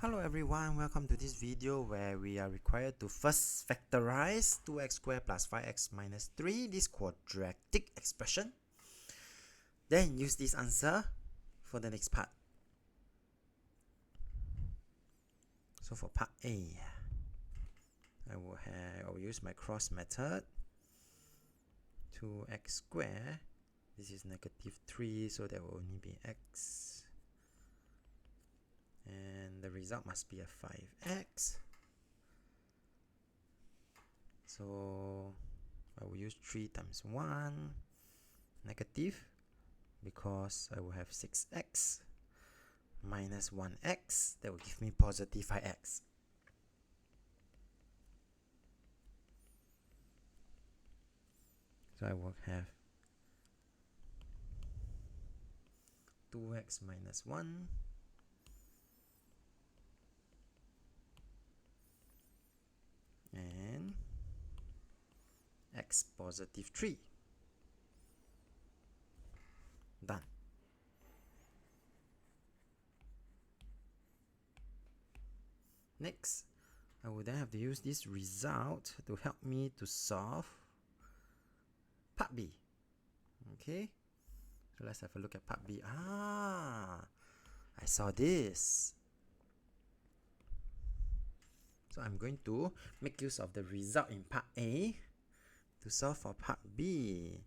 Hello everyone, welcome to this video where we are required to first factorize 2x squared plus 5x minus 3, this quadratic expression. Then use this answer for the next part. So for part A, I will use my cross method. 2x squared, this is negative 3, so there will only be x. And the result must be a 5x. So I will use 3 times 1 negative, because I will have 6x minus 1x, that will give me positive 5x. So I will have 2x minus 1 and x positive 3. Done. Next, I will then have to use this result to help me to solve part B. Okay, so let's have a look at part B. I saw this. So I'm going to make use of the result in part A to solve for part B.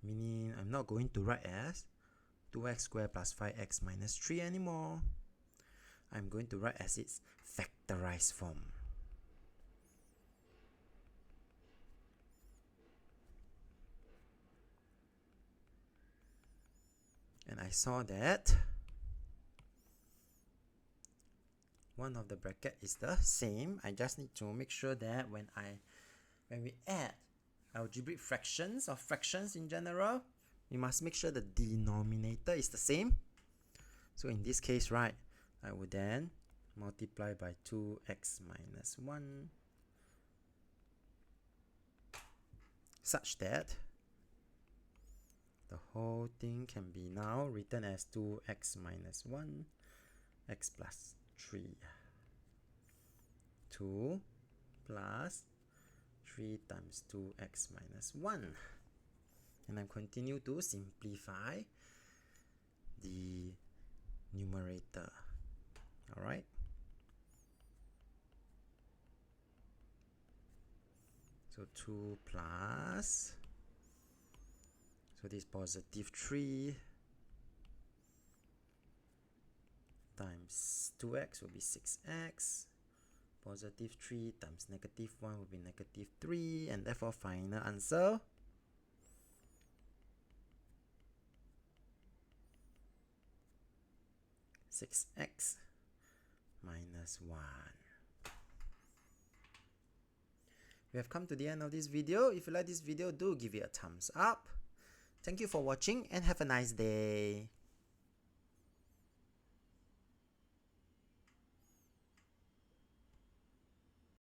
Meaning I'm not going to write as 2x squared plus 5x minus 3 anymore. I'm going to write as its factorized form. And I saw that one of the bracket is the same. I just need to make sure that when we add algebraic fractions or fractions in general, we must make sure the denominator is the same. So in this case, right, I would then multiply by 2x minus 1 such that the whole thing can be now written as 2x minus 1 x plus 3. 2 plus 3 times 2x minus 1. And I continue to simplify the numerator. Alright. So 2 plus, so this positive 3 times 2x will be 6x. Positive 3 times negative 1 will be negative 3. And therefore final answer, (6x minus 1). We have come to the end of this video. If you like this video, do give it a thumbs up. Thank you for watching and have a nice day.